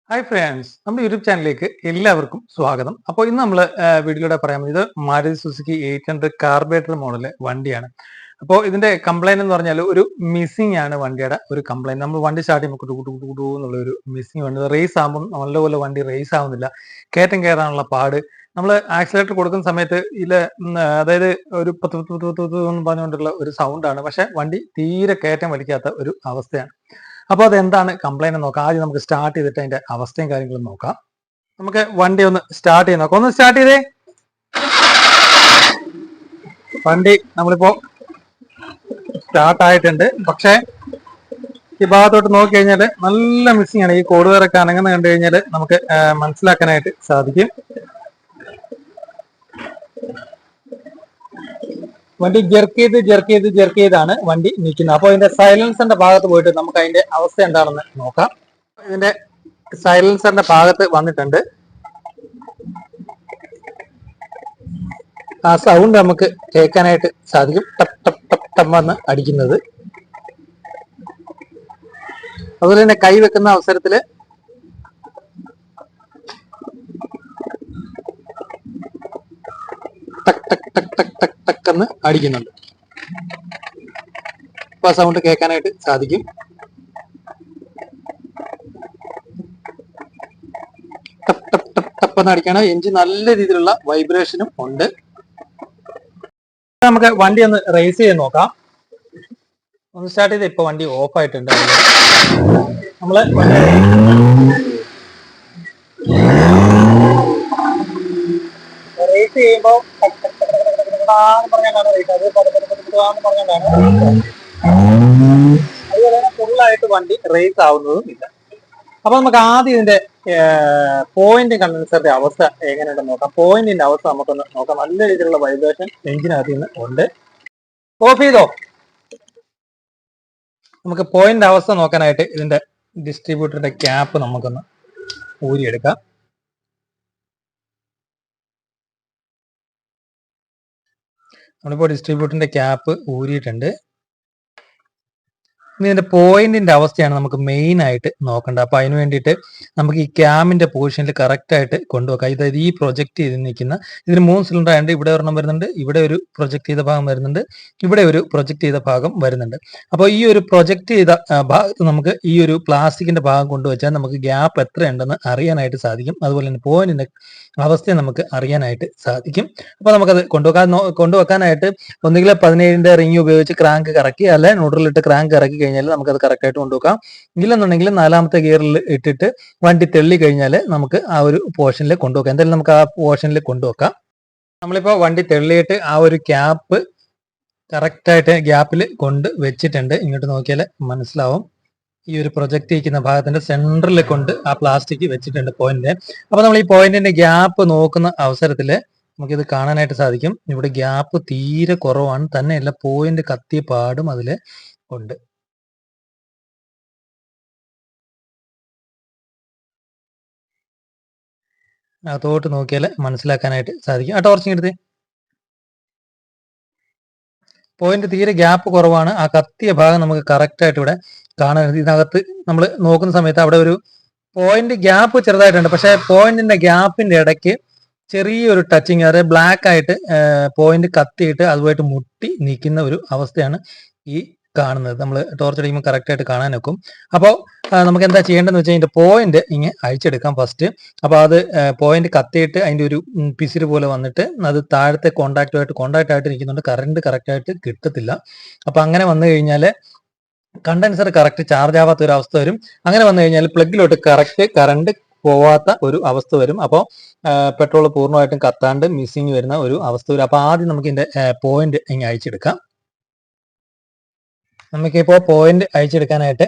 Hi friends, നമ്മുടെ YouTube ചാനലിലേക്ക് എല്ലാവർക്കും സ്വാഗതം. അപ്പോൾ ഇന്ന് നമ്മൾ വീഡിയോയുടെ പറയാൻ ഇത് മാരുതി സുസുക്കി 800 കാർബറേറ്റർ മോഡല് വണ്ടിയാണ്. അപ്പോൾ ഇതിന്റെ കംപ്ലൈന്റ് എന്ന് പറഞ്ഞാൽ ഒരു മിസ്സിംഗ് ആണ് വണ്ടിയുടെ ഒരു കംപ്ലൈന്റ്. നമ്മൾ വണ്ടി സ്റ്റാർട്ട് ചെയ്യുമ്പോൾ കുട്ടു എന്നുള്ള ഒരു മിസ്സിംഗ് വണ്ടി റേസ് ആകുമ്പോൾ നല്ലപോലെ വണ്ടി റേസ് ആവുന്നില്ല, കയറ്റം കയറാനുള്ള പാട്. നമ്മൾ ആക്സിലേറ്റർ കൊടുക്കുന്ന സമയത്ത് അതായത് ഒരു പത്ത് പത്ത് പത്ത് പത്ത് എന്ന് പറഞ്ഞുകൊണ്ടുള്ള ഒരു സൗണ്ടാണ്, പക്ഷെ വണ്ടി തീരെ കയറ്റം വലിക്കാത്ത ഒരു അവസ്ഥയാണ്. അപ്പോൾ അതെന്താണ് കംപ്ലൈന്റ് നോക്കാം. ആദ്യം നമുക്ക് സ്റ്റാർട്ട് ചെയ്തിട്ട് അതിന്റെ അവസ്ഥയും കാര്യങ്ങളും നോക്കാം. നമുക്ക് വണ്ടി ഒന്ന് സ്റ്റാർട്ട് ചെയ്ത് നോക്കാം. ഒന്ന് സ്റ്റാർട്ട് ചെയ്തേ. വണ്ടി നമ്മളിപ്പോ സ്റ്റാർട്ട് ആയിട്ടുണ്ട്, പക്ഷെ ഈ ഭാഗത്തോട്ട് നോക്കി കഴിഞ്ഞാൽ നല്ല മിസ്സിംഗ് ആണ്. ഈ കോടുവേറൊക്കെ അനങ്ങുന്ന കണ്ടു കഴിഞ്ഞാൽ നമുക്ക് മനസ്സിലാക്കാനായിട്ട് സാധിക്കും. വണ്ടി ജെർക്ക് ചെയ്താണ് വണ്ടി നിൽക്കുന്നത്. അപ്പോൾ ഇതിന്റെ സൈലൻസറിന്റെ ഭാഗത്ത് പോയിട്ട് നമുക്ക് അതിന്റെ അവസ്ഥ എന്താണെന്ന് നോക്കാം. ഇതിന്റെ സൈലൻസറിന്റെ ഭാഗത്ത് വന്നിട്ടുണ്ട്. ആ സൗണ്ട് നമുക്ക് കേൾക്കാനായിട്ട് സാധിക്കും, ടപ്പ് ടപ്പ് ടപ്പ് ടപ്പെന്ന് അടിക്കുന്നത്. അതുപോലെ തന്നെ കൈ വെക്കുന്ന അവസരത്തില് ടക് ടക് ടക് ടക് ടക് ടക് എന്ന് അടിക്കുന്നുണ്ട്. അപ്പൊ ആ സൗണ്ട് കേൾക്കാനായിട്ട് സാധിക്കും. ടപ് ടപ് ടപ് ടപ്പ് എന്ന് അടിക്കാണ്. എഞ്ചിൻ നല്ല രീതിയിലുള്ള വൈബ്രേഷനും ഉണ്ട്. നമുക്ക് വണ്ടി ഒന്ന് റേസ് ചെയ്ത് നോക്കാം. ഒന്ന് സ്റ്റാർട്ട് ചെയ്ത് ഇപ്പൊ വണ്ടി ഓഫ് ആയിട്ടുണ്ട്. നമ്മള് റേസ് ചെയ്യുമ്പോൾ പറഞ്ഞാണ് റേസ്, അത് പറഞ്ഞാണ്. അതുപോലെ തന്നെ ഫുള്ളായിട്ട് വണ്ടി റേസ് ആവുന്നതും ഇല്ല. അപ്പൊ നമുക്ക് ആദ്യം ഇതിന്റെ പോയിന്റ് കണ്ടൻസറിന്റെ അവസ്ഥ എങ്ങനെയുണ്ടെന്ന് നോക്കാം. പോയിന്റിന്റെ അവസ്ഥ നമുക്കൊന്ന് നോക്കാം. നല്ല രീതിയിലുള്ള വൈബ്രേഷൻ എഞ്ചിനകത്ത് നിന്ന് ഉണ്ട്. ഓഫ് ചെയ്തോ. നമുക്ക് പോയിന്റ് അവസ്ഥ നോക്കാനായിട്ട് ഇതിന്റെ ഡിസ്ട്രിബ്യൂട്ടറിന്റെ ക്യാപ്പ് നമുക്കൊന്ന് ഊരിയെടുക്കാം. നമ്മളിപ്പോൾ ഡിസ്ട്രിബ്യൂട്ടറിന്റെ ക്യാപ്പ് ഊരിയിട്ടുണ്ട്. ഇനി ഇതിന്റെ പോയിന്റിന്റെ അവസ്ഥയാണ് നമുക്ക് മെയിൻ ആയിട്ട് നോക്കേണ്ടത്. അപ്പൊ അതിന് വേണ്ടിയിട്ട് നമുക്ക് ഈ ക്യാമിന്റെ പൊസിഷനിൽ കറക്റ്റ് ആയിട്ട് കൊണ്ടുവെക്കാം. ഇതായത് ഈ പ്രൊജക്ട് ചെയ്ത് നിൽക്കുന്ന ഇതിന് 3 സിലിണ്ടർ ആയതുകൊണ്ട് ഇവിടെ ഒരെണ്ണം വരുന്നുണ്ട്, ഇവിടെ ഒരു പ്രൊജക്ട് ചെയ്ത ഭാഗം വരുന്നുണ്ട്, ഇവിടെ ഒരു പ്രൊജക്ട് ചെയ്ത ഭാഗം വരുന്നുണ്ട്. അപ്പോൾ ഈ ഒരു പ്രൊജക്ട് ചെയ്ത ഭാഗത്ത് നമുക്ക് ഈ ഒരു പ്ലാസ്റ്റിക്കിന്റെ ഭാഗം കൊണ്ടുവച്ചാൽ നമുക്ക് ഗ്യാപ്പ് എത്രയുണ്ടെന്ന് അറിയാനായിട്ട് സാധിക്കും. അതുപോലെ തന്നെ പോയിന്റിന്റെ അവസ്ഥയെ നമുക്ക് അറിയാനായിട്ട് സാധിക്കും. അപ്പോൾ നമുക്കത് കൊണ്ടുവെക്കാനായിട്ട് ഒന്നുകിൽ 17ന്റെ റിങ് ഉപയോഗിച്ച് ക്രാങ്ക് കറക്കി, അല്ലെ ന്യൂട്രലിട്ട് ക്രാങ്ക് കറക്കി കഴിഞ്ഞാൽ നമുക്കത് കറക്റ്റ് ആയിട്ട് കൊണ്ടുവെക്കാം. ഇല്ലെന്നുണ്ടെങ്കിൽ 4ാമത്തെ ഗിയറിൽ ഇട്ടിട്ട് വണ്ടി തെള്ളി കഴിഞ്ഞാൽ നമുക്ക് ആ ഒരു പോർഷനിൽ കൊണ്ടുവെക്കാം. എന്തായാലും നമുക്ക് ആ പോർഷനിൽ കൊണ്ടുവെക്കാം. നമ്മളിപ്പോൾ വണ്ടി തെള്ളിയിട്ട് ആ ഒരു ക്യാപ്പ് കറക്റ്റായിട്ട് ഗ്യാപ്പിൽ കൊണ്ട് വെച്ചിട്ടുണ്ട്. ഇങ്ങോട്ട് നോക്കിയാൽ മനസ്സിലാവും. ഈ ഒരു പ്രൊജക്ട് ചെയ്യുന്ന ഭാഗത്തിന്റെ സെൻട്രലിൽ കൊണ്ട് ആ പ്ലാസ്റ്റിക് വെച്ചിട്ടുണ്ട് പോയിന്റ്. അപ്പൊ നമ്മൾ ഈ പോയിന്റിന്റെ ഗ്യാപ്പ് നോക്കുന്ന അവസരത്തിൽ നമുക്കിത് കാണാനായിട്ട് സാധിക്കും. ഇവിടെ ഗ്യാപ്പ് തീരെ കുറവാണ്, തന്നെയല്ല പോയിന്റ് കത്തിയ പാടും അതിൽ ഉണ്ട്. അതോട്ട് നോക്കിയാൽ മനസ്സിലാക്കാനായിട്ട് സാധിക്കും. ആ ടോർച്ചിങ് എടുത്ത്. പോയിന്റ് തീരെ ഗ്യാപ്പ് കുറവാണ്. ആ കത്തിയ ഭാഗം നമുക്ക് കറക്റ്റ് ആയിട്ട് ഇവിടെ കാണാൻ. ഇതിനകത്ത് നമ്മൾ നോക്കുന്ന സമയത്ത് അവിടെ ഒരു പോയിന്റ് ഗ്യാപ്പ് ചെറുതായിട്ടുണ്ട്, പക്ഷെ പോയിന്റിന്റെ ഗ്യാപ്പിന്റെ ഇടയ്ക്ക് ചെറിയൊരു ടച്ചിങ്, അതായത് ബ്ലാക്ക് ആയിട്ട് പോയിന്റ് കത്തിയിട്ട് അതുമായിട്ട് മുട്ടി നിൽക്കുന്ന ഒരു അവസ്ഥയാണ് ഈ കാണുന്നത്. നമ്മൾ ടോർച്ച് അടിക്കുമ്പോൾ കറക്റ്റ് ആയിട്ട് കാണാൻ വെക്കും. അപ്പോൾ നമുക്ക് എന്താ ചെയ്യേണ്ടതെന്ന് വെച്ചാൽ അതിന്റെ പോയിന്റ് ഇങ്ങനെ അഴിച്ചെടുക്കാം ഫസ്റ്റ്. അപ്പോൾ അത് പോയിന്റ് കത്തിയിട്ട് അതിന്റെ ഒരു പിസിര് പോലെ വന്നിട്ട് അത് താഴത്തെ കോണ്ടാക്ട് ആയിട്ട് നിൽക്കുന്നുണ്ട്. കറണ്ട് കറക്റ്റ് ആയിട്ട് കിട്ടത്തില്ല. അപ്പൊ അങ്ങനെ വന്നു കഴിഞ്ഞാൽ കണ്ടൻസർ കറക്റ്റ് ചാർജ് ആവാത്ത ഒരു അവസ്ഥ വരും. അങ്ങനെ വന്നു കഴിഞ്ഞാൽ പ്ലഗിലോട്ട് കറക്റ്റ് കറണ്ട് പോവാത്ത ഒരു അവസ്ഥ വരും. അപ്പോൾ പെട്രോൾ പൂർണ്ണമായിട്ടും കത്താണ്ട് മിസ്സിങ് വരുന്ന ഒരു അവസ്ഥ വരും. അപ്പൊ ആദ്യം നമുക്ക് ഇതിന്റെ പോയിന്റ് ഇങ്ങനെ അഴിച്ചെടുക്കാം. നമുക്കിപ്പോൾ പോയിന്റ് അഴിച്ചെടുക്കാനായിട്ട്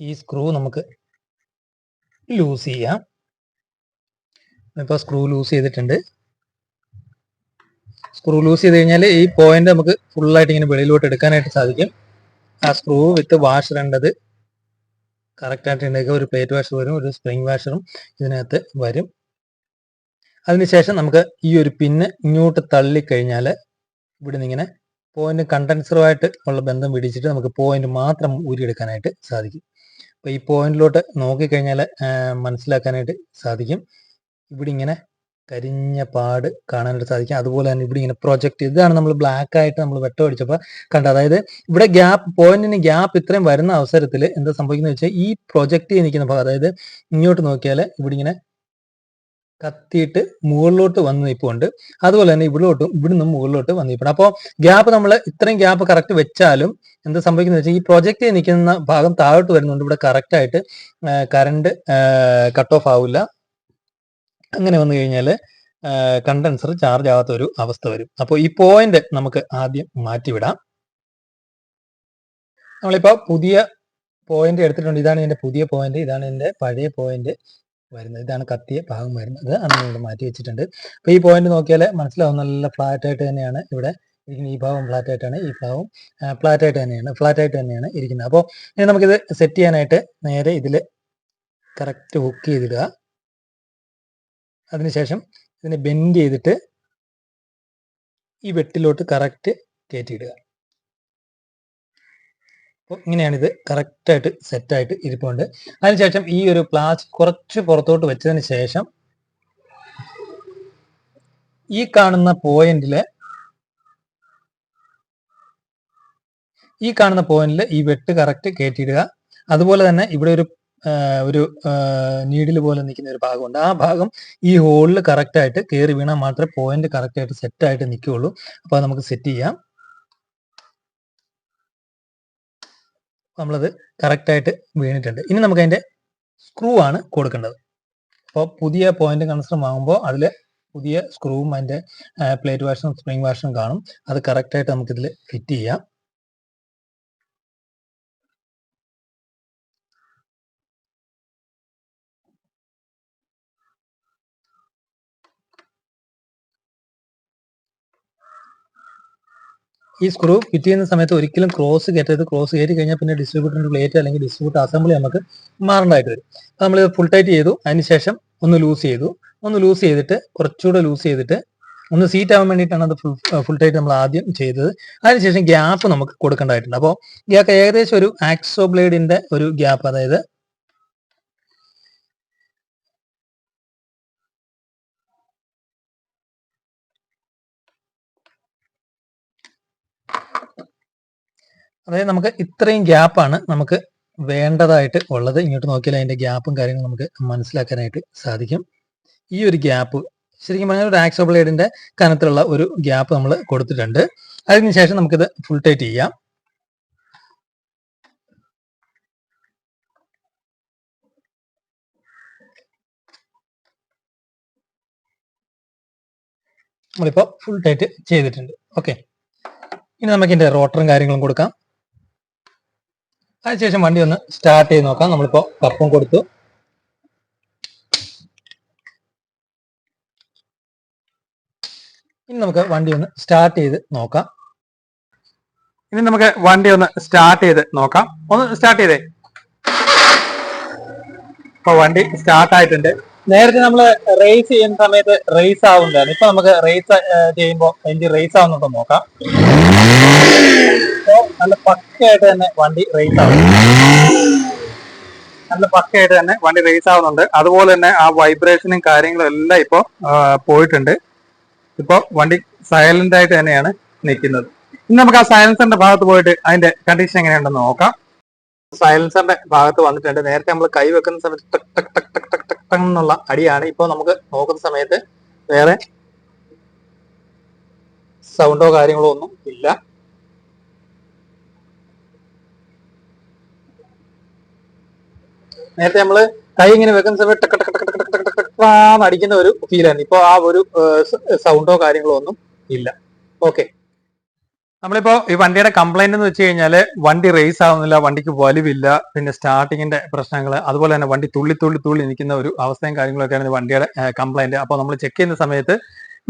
ഈ സ്ക്രൂ നമുക്ക് ലൂസ് ചെയ്യാം. ഇപ്പോൾ സ്ക്രൂ ലൂസ് ചെയ്തിട്ടുണ്ട്. സ്ക്രൂ ലൂസ് ചെയ്ത് കഴിഞ്ഞാൽ ഈ പോയിന്റ് നമുക്ക് ഫുള്ളായിട്ട് ഇങ്ങനെ വെളിയിലോട്ട് എടുക്കാനായിട്ട് സാധിക്കും. ആ സ്ക്രൂ വിത്ത് വാഷർ ഉണ്ടത് കറക്റ്റ് ആയിട്ട് ഉണ്ടെങ്കിൽ ഒരു പ്ലേറ്റ് വാഷർ വരും, ഒരു സ്പ്രിംഗ് വാഷറും ഇതിനകത്ത് വരും. അതിനുശേഷം നമുക്ക് ഈ ഒരു പിന്ന് ഇങ്ങോട്ട് തള്ളിക്കഴിഞ്ഞാൽ ഇവിടെ നിന്ന് ഇങ്ങനെ പോയിന്റ് കണ്ടൻസറുമായിട്ട് ഉള്ള ബന്ധം പിടിച്ചിട്ട് നമുക്ക് പോയിന്റ് മാത്രം ഊരിയെടുക്കാനായിട്ട് സാധിക്കും. അപ്പോൾ ഈ പോയിന്റിലോട്ട് നോക്കിക്കഴിഞ്ഞാൽ മനസ്സിലാക്കാനായിട്ട് സാധിക്കും. ഇവിടെ ഇങ്ങനെ കരിഞ്ഞ പാട് കാണാനായിട്ട് സാധിക്കും. അതുപോലെ തന്നെ ഇവിടെ ഇങ്ങനെ പ്രൊജക്റ്റ്, ഇതാണ് നമ്മൾ ബ്ലാക്ക് ആയിട്ട് നമ്മൾ വെട്ടമടിച്ചപ്പോൾ കണ്ടത്. അതായത് ഇവിടെ പോയിന്റിന് ഗ്യാപ്പ് ഇത്രയും വരുന്ന അവസരത്തിൽ എന്താ സംഭവിക്കുന്നത് വെച്ചാൽ ഈ പ്രൊജക്റ്റ് ചെയ്ത് നിൽക്കുന്ന ഭാഗം, അതായത് ഇങ്ങോട്ട് നോക്കിയാൽ ഇവിടെ ഇങ്ങനെ കത്തിയിട്ട് മുകളിലോട്ട് വന്ന് നിൽപ്പുണ്ട്. അതുപോലെ തന്നെ ഇവിടുന്ന് മുകളിലോട്ട് വന്ന് നിൽപ്പുണ്ട്. അപ്പോൾ ഗ്യാപ്പ് നമ്മൾ ഇത്രയും ഗ്യാപ്പ് കറക്റ്റ് വെച്ചാലും എന്താ സംഭവിക്കുന്നത് വെച്ചാൽ ഈ പ്രൊജക്റ്റ് ചെയ്ത് നിൽക്കുന്ന ഭാഗം താഴോട്ട് വരുന്നുണ്ട്. ഇവിടെ കറക്റ്റ് ആയിട്ട് കറണ്ട് കട്ട് ഓഫ് ആവില്ല. അങ്ങനെ വന്നു കഴിഞ്ഞാൽ കണ്ടൻസർ ചാർജ് ആവാത്ത ഒരു അവസ്ഥ വരും. അപ്പോൾ ഈ പോയിന്റ് നമുക്ക് ആദ്യം മാറ്റിവിടാം. നമ്മളിപ്പോൾ പുതിയ പോയിന്റ് എടുത്തിട്ടുണ്ട്. ഇതാണ് ഇതിന്റെ പുതിയ പോയിന്റ്, ഇതാണ് ഇതിന്റെ പഴയ പോയിന്റ് വരുന്നത്. ഇതാണ് കത്തിയ ഭാഗം വരുന്നത്. അത് നമ്മൾ മാറ്റി വെച്ചിട്ടുണ്ട്. അപ്പോൾ ഈ പോയിന്റ് നോക്കിയാൽ മനസ്സിലാവും, നല്ല ഫ്ലാറ്റ് ആയിട്ട് തന്നെയാണ് ഇവിടെ ഇരിക്കുന്നത്. ഈ ഭാഗം ഫ്ലാറ്റ് ആയിട്ടാണ്, ഈ ഭാഗം ഫ്ലാറ്റ് ആയിട്ട് തന്നെയാണ് ഇരിക്കുന്നത്. അപ്പോൾ ഇനി നമുക്കിത് സെറ്റ് ചെയ്യാനായിട്ട് നേരെ ഇതിൽ കറക്റ്റ് ഹുക്ക് ചെയ്തിടുക. അതിനുശേഷം ഇതിനെ ബെൻഡ് ചെയ്തിട്ട് ഈ വെട്ടിലോട്ട് കറക്റ്റ് കയറ്റിയിടുക. അപ്പോൾ ഇങ്ങനെയാണിത് കറക്റ്റായിട്ട് സെറ്റായിട്ട് ഇരിപ്പുണ്ട്. അതിനുശേഷം ഈ ഒരു പ്ലാസ്റ്റിക് കുറച്ച് പുറത്തോട്ട് വെച്ചതിന് ശേഷം ഈ കാണുന്ന പോയിന്റിൽ ഈ വെട്ട് കറക്റ്റ് കയറ്റിയിടുക. അതുപോലെ തന്നെ ഇവിടെ ഒരു നീഡിൽ പോലെ നിൽക്കുന്ന ഒരു ഭാഗമുണ്ട്. ആ ഭാഗം ഈ ഹോളിൽ കറക്റ്റ് ആയിട്ട് കയറി വീണാൽ മാത്രമേ പോയിന്റ് കറക്റ്റ് ആയിട്ട് സെറ്റ് ആയിട്ട് നിൽക്കുകയുള്ളൂ. അപ്പോൾ നമുക്ക് സെറ്റ് ചെയ്യാം. നമ്മളത് കറക്റ്റ് ആയിട്ട് വീണിട്ടുണ്ട്. ഇനി നമുക്ക് അതിന്റെ സ്ക്രൂ ആണ് കൊടുക്കേണ്ടത്. അപ്പോൾ പുതിയ പോയിന്റ് കൺസ്ട്രം വാങ്ങുമ്പോൾ അതിൽ പുതിയ സ്ക്രൂവും അതിന്റെ പ്ലേറ്റ് വാഷും സ്പ്രിംഗ് വാഷും കാണും. അത് കറക്റ്റ് ആയിട്ട് നമുക്കിതിൽ ഫിറ്റ് ചെയ്യാം. ഈ സ്ക്രൂ ഫിറ്റ് ചെയ്യുന്ന സമയത്ത് ഒരിക്കലും ക്രോസ് കയറ്റരുത്. ക്രോസ് കയറ്റി കഴിഞ്ഞാൽ പിന്നെ ഡിസ്ട്രിബ്യൂട്ടറിന്റെ പ്ലേറ്റ് അല്ലെങ്കിൽ ഡിസ്ട്രിബ്യൂട്ടർ അസംബ്ലി നമുക്ക് മാറേണ്ടതായിട്ട് വരും. അപ്പോൾ നമ്മൾ ഫുൾ ടൈറ്റ് ചെയ്തു, അതിനുശേഷം ഒന്ന് ലൂസ് ചെയ്തിട്ട് കുറച്ചുകൂടെ ലൂസ് ചെയ്തിട്ട് ഒന്ന് സീറ്റ് ആവാൻ വേണ്ടിയിട്ടാണ് അത് ഫുൾ ടൈറ്റ് നമ്മൾ ആദ്യം ചെയ്തത്. അതിനുശേഷം ഗ്യാപ്പ് നമുക്ക് കൊടുക്കേണ്ടതായിട്ടുണ്ട്. അപ്പോൾ ഏകദേശം ഒരു ആക്സോ ബ്ലേഡിന്റെ ഒരു ഗ്യാപ്പ്, അതായത് നമുക്ക് ഇത്രയും ഗ്യാപ്പാണ് നമുക്ക് വേണ്ടതായിട്ട് ഉള്ളത്. ഇങ്ങോട്ട് നോക്കിയാൽ അതിന്റെ ഗ്യാപ്പും കാര്യങ്ങളും നമുക്ക് മനസ്സിലാക്കാനായിട്ട് സാധിക്കും. ഈ ഒരു ഗ്യാപ്പ് ശരിക്കും പറഞ്ഞാൽ ഒരു ആക്സോ ബ്ലേഡിന്റെ കനത്തിലുള്ള ഒരു ഗ്യാപ്പ് നമ്മൾ കൊടുത്തിട്ടുണ്ട്. അതിനുശേഷം നമുക്കിത് ഫുൾ ടൈറ്റ് ചെയ്യാം. നമ്മളിപ്പോൾ ഫുൾ ടൈറ്റ് ചെയ്തിട്ടുണ്ട്. ഓക്കെ, ഇനി നമുക്ക് ഇതിന്റെ റോട്ടറും കാര്യങ്ങളും കൊടുക്കാം. അതിനുശേഷം വണ്ടി ഒന്ന് സ്റ്റാർട്ട് ചെയ്ത് നോക്കാം. നമ്മളിപ്പോൾ കപ്പും കൊടുത്തു. ഇനി നമുക്ക് വണ്ടി ഒന്ന് സ്റ്റാർട്ട് ചെയ്ത് നോക്കാം. ഒന്ന് സ്റ്റാർട്ട് ചെയ്തേ. ഇപ്പൊ വണ്ടി സ്റ്റാർട്ട് ആയിട്ടുണ്ട്. നേരത്തെ നമ്മൾ റേസ് ചെയ്യുന്ന സമയത്ത് റേസ് ആവുന്നതാണ്. ഇപ്പൊ നമുക്ക് റേസ് ചെയ്യുമ്പോൾ എഞ്ചിൻ റേസ് ആവുന്നുണ്ടോ നോക്കാം. നല്ല പക്കയായിട്ട് തന്നെ വണ്ടി റേസ് ആവുന്നുണ്ട്. അതുപോലെ തന്നെ ആ വൈബ്രേഷനും കാര്യങ്ങളും എല്ലാം ഇപ്പോൾ പോയിട്ടുണ്ട്. ഇപ്പോൾ വണ്ടി സൈലന്റ് ആയിട്ട് തന്നെയാണ് നിൽക്കുന്നത്. ഇനി നമുക്ക് ആ സൈലൻസറിന്റെ ഭാഗത്ത് പോയിട്ട് അതിന്റെ കണ്ടീഷൻ എങ്ങനെയുണ്ടെന്ന് നോക്കാം. സൈലൻസറിന്റെ ഭാഗത്ത് വന്നിട്ടുണ്ട്. നേരത്തെ നമ്മൾ കൈ വെക്കുന്ന സമയത്ത് ടക് ടക് ടക് ടക് ടക് ടക് ടക് എന്നുള്ള അടിയാണ്. ഇപ്പോൾ നമുക്ക് നോക്കുന്ന സമയത്ത് വേറെ സൗണ്ടോ കാര്യങ്ങളോ ഒന്നും ഇല്ല. നേരത്തെ നമ്മൾ കൈ ഇങ്ങനെ വെക്കുന്ന സമയത്ത് ടക്ക് ടക്ക് ടക്ക് ടക്ക് ടക്ക് ടക്ക് ടക്ക് അടിക്കുന്ന ഒരു ഫീലാണ്. ഇപ്പോൾ ആ ഒരു സൗണ്ടോ കാര്യങ്ങളോ ഒന്നും ഇല്ല. ഓക്കെ, നമ്മളിപ്പോ ഈ വണ്ടിയുടെ കംപ്ലൈന്റ് എന്ന് വെച്ച് കഴിഞ്ഞാല് വണ്ടി റേസ് ആവുന്നില്ല, വണ്ടിക്ക് വലിവില്ല, പിന്നെ സ്റ്റാർട്ടിങ്ങിന്റെ പ്രശ്നങ്ങൾ, അതുപോലെ തന്നെ വണ്ടി തുള്ളി നിൽക്കുന്ന ഒരു അവസ്ഥയും കാര്യങ്ങളൊക്കെയാണ് വണ്ടിയുടെ കംപ്ലൈന്റ്. അപ്പോൾ നമ്മൾ ചെക്ക് ചെയ്യുന്ന സമയത്ത്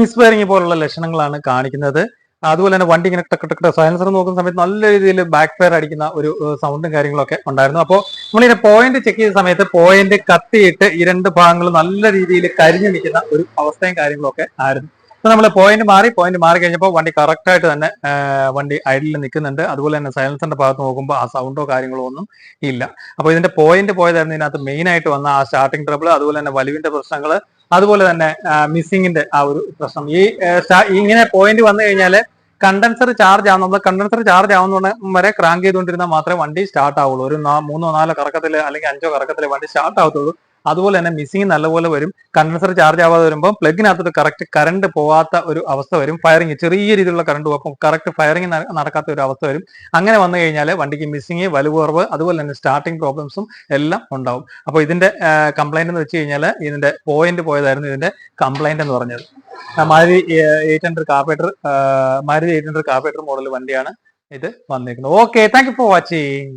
മിസ്ഫയറിംഗ് പോലുള്ള ലക്ഷണങ്ങളാണ് കാണിക്കുന്നത്. അതുപോലെ തന്നെ വണ്ടി ഇങ്ങനെ ടക്ക് ടക്ക് സൈലൻസർ നോക്കുന്ന സമയത്ത് നല്ല രീതിയിൽ ബാക്ക് ഫയർ അടിക്കുന്ന ഒരു സൗണ്ടും കാര്യങ്ങളൊക്കെ ഉണ്ടായിരുന്നു. അപ്പോൾ നമ്മളിങ്ങനെ പോയിന്റ് ചെക്ക് ചെയ്ത സമയത്ത് പോയിന്റ് കത്തിയിട്ട് ഈ രണ്ട് ഭാഗങ്ങൾ നല്ല രീതിയിൽ കരിഞ്ഞു നിൽക്കുന്ന ഒരു അവസ്ഥയും കാര്യങ്ങളൊക്കെ ആയിരുന്നു. ഇപ്പൊ നമ്മൾ പോയിന്റ് മാറി കഴിഞ്ഞപ്പോൾ വണ്ടി കറക്റ്റ് ആയിട്ട് തന്നെ വണ്ടി ഐഡിൽ നിൽക്കുന്നുണ്ട്. അതുപോലെ തന്നെ സൈലൻസറിന്റെ ഭാഗത്ത് നോക്കുമ്പോൾ ആ സൗണ്ടോ കാര്യങ്ങളോ ഒന്നും ഇല്ല. അപ്പൊ ഇതിന്റെ പോയിന്റ് പോയതായിരുന്നു ഇതിനകത്ത് മെയിൻ ആയിട്ട് വന്ന ആ സ്റ്റാർട്ടിംഗ് ട്രബിൾ, അതുപോലെ തന്നെ വലിവിന്റെ പ്രശ്നങ്ങൾ, അതുപോലെ തന്നെ മിസ്സിങ്ങിന്റെ ആ ഒരു പ്രശ്നം. ഇങ്ങനെ പോയിന്റ് വന്നു കഴിഞ്ഞാൽ കണ്ടൻസർ ചാർജ് ആവുന്ന, നമ്മൾ കണ്ടൻസർ ചാർജ് ആവുന്ന വരെ ക്രാങ്ക് ചെയ്തുകൊണ്ടിരുന്നാൽ മാത്രമേ വണ്ടി സ്റ്റാർട്ട് ആവുള്ളൂ. ഒരു 3-4 കറക്കത്തില് അല്ലെങ്കിൽ 5 കറക്കത്തില് വണ്ടി സ്റ്റാർട്ട് ആവത്തുള്ളൂ. അതുപോലെ തന്നെ മിസ്സിങ് നല്ലപോലെ വരും. കണ്ടൻസർ ചാർജ് ആവാതെ വരുമ്പോൾ പ്ലഗിനകത്തോട്ട് കറക്റ്റ് കറണ്ട് പോവാത്ത ഒരു അവസ്ഥ വരും. ഫയറിങ് ചെറിയ രീതിയിലുള്ള കറണ്ട് പോകും, കറക്റ്റ് ഫയറിങ് നടക്കാത്ത ഒരു അവസ്ഥ വരും. അങ്ങനെ വന്നു കഴിഞ്ഞാൽ വണ്ടിക്ക് മിസ്സിങ്, വലിവ് കുറവ്, അതുപോലെ തന്നെ സ്റ്റാർട്ടിങ് പ്രോബ്ലംസും എല്ലാം ഉണ്ടാവും. അപ്പോൾ ഇതിന്റെ കംപ്ലൈന്റ് എന്ന് വെച്ച് കഴിഞ്ഞാൽ ഇതിന്റെ പോയിന്റ് പോയതായിരുന്നു ഇതിന്റെ കംപ്ലൈന്റ് എന്ന് പറഞ്ഞത്. മാരുതി 800 കാർപ്പേറ്റർ, മാരുതി 800 കാർപ്പേറ്റർ മോഡൽ വണ്ടിയാണ് ഇത് വന്നിരിക്കുന്നത്. Okay, thank you for watching.